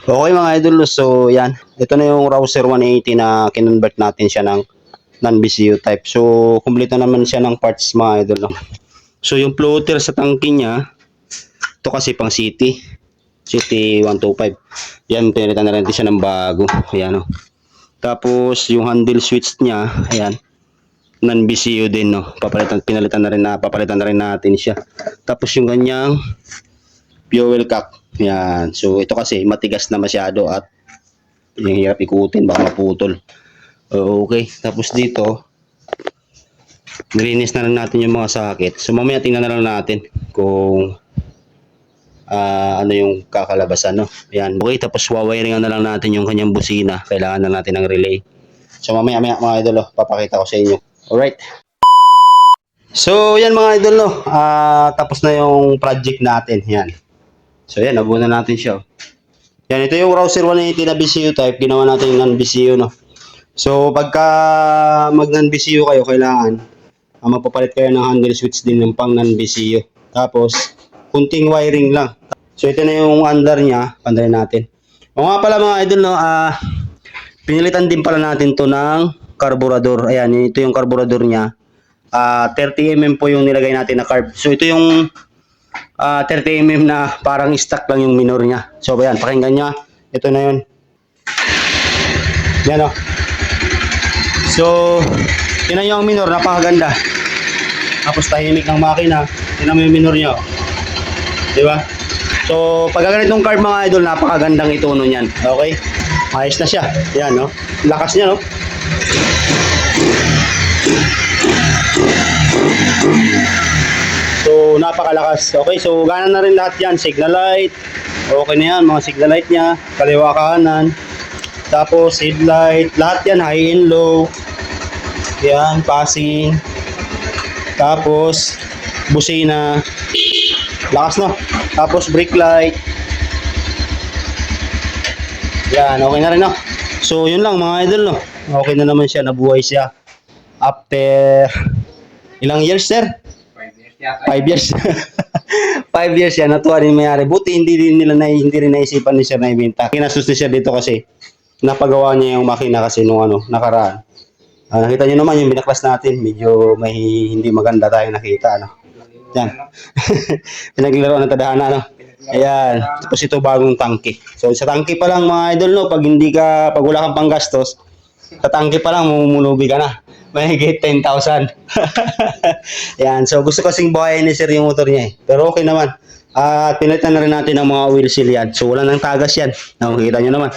Okay mga idol, so yan. Ito na yung Rouser 180 na kinonvert natin siya ng non-BCU type. So, kumpleto naman siya ng parts mga idol. No? So, yung floater sa tangke niya, ito kasi pang City. City 125. Yan, pinalitan na rin siya ng bago. Ayan, no? Tapos, yung handle switch niya, ayan, non-BCU din, no? Papalitan na rin natin siya. Tapos, yung kanyang fuel cap. Yan. So, ito kasi matigas na masyado at yung hirap ikutin, baka maputol. Okay. Tapos dito, nilinis na lang natin yung mga socket. So, mamaya tingnan na lang natin kung ano yung kakalabasan, no? Yan. Okay. Tapos, wawiringan na lang natin yung kanyang busina. Kailangan na natin ng relay. So, mamaya mga idol, papakita ko sa inyo. Alright. So, yan mga idol, no? Tapos na yung project natin. Yan. So, yan. Nabuo na natin siya. Yan, ito yung Rouser 180 na BCU type. Ginawa natin yung non-BCU, no? So, pagka mag non-BCU kayo, kailangan magpapalit kayo ng handle switch din ng pang non-BCU. Tapos, kunting wiring lang. So, ito na yung under niya. Pandarin natin. O nga pala mga idol, no? Pinilitan din pala natin to ng carburetor. Ayan, ito yung carburetor niya. 30mm po yung nilagay natin na carb. So, ito yung 30mm na parang stock lang yung minor niya. So, ayan, pakinggan niya. Ito na yun. Yan, o. So, tinan nyo ang minor, napakaganda. Tapos tahimik ng makina. Tinan mo yung minor niya, o. Diba? So, pag ganitong carb mga idol, napakagandang ituno niyan. Okay? Ayos na siya. Yan, no? Lakas niya, no? So, napakalakas. Okay, so gana na rin lahat yan. Signal light. Okay na yan, mga signal light niya. Kaliwa kanan. Tapos, headlight. Lahat yan, high and low. Yan, passing. Tapos, busina. Lakas, no? Tapos, brake light. Yan, okay na rin, no? So, yun lang, mga idol, no? Okay na naman siya. Nabuhay siya. After, ilang years, sir? 5 years. 5 years yan, natuwa rin mayari. Buti hindi rin naisipan ni Sir na ibenta. Kinastos ni Sir dito kasi napagawa niya yung makina kasi nung nakaraan. Nakita niyo naman yung binaklas natin, medyo may hindi maganda tayong nakita, ano. Yan. Pinaglaro ng tadhana, ano. Ayan. Tapos ito bagong tangke. So sa tangke pa lang mga idol, no, pag wala kang panggastos, sa tangke pa lang mamumunubi ka na. May higit 10,000. Yan. So, gusto kasing buhayin ni Sir yung motor niya eh. Pero okay naman. At pinalitan na rin natin ang mga wheel seal yan. So, wala nang tagas yan. Nakikita nyo naman.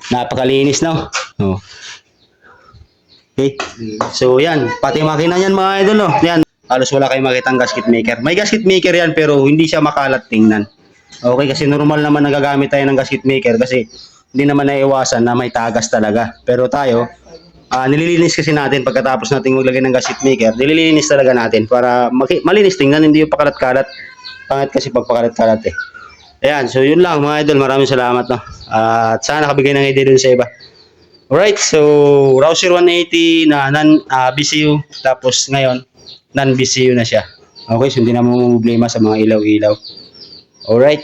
Napakalinis, no? Oh. Okay. So, yan. Pati makina yan mga idol, no? Yan. Halos wala kayong makitang gasket maker. May gasket maker yan pero hindi siya makalat tingnan. Okay, kasi normal naman nagagamit tayo ng gasket maker kasi hindi naman naiiwasan na may tagas talaga. Pero tayo, nililinis kasi natin pagkatapos nating maglagay ng gasket maker, nililinis talaga natin para malinis tingnan, hindi yung pakalat-kalat. Pangit kasi pag pakalat-kalat eh. Ayan, so yun lang mga idol, maraming salamat, no. At sana nakabigay ng idea dun sa iba. Alright, so Rouser 180 na non-BCU, tapos ngayon non-BCU na siya. Okay, so hindi na mo problema sa mga ilaw-ilaw. Alright.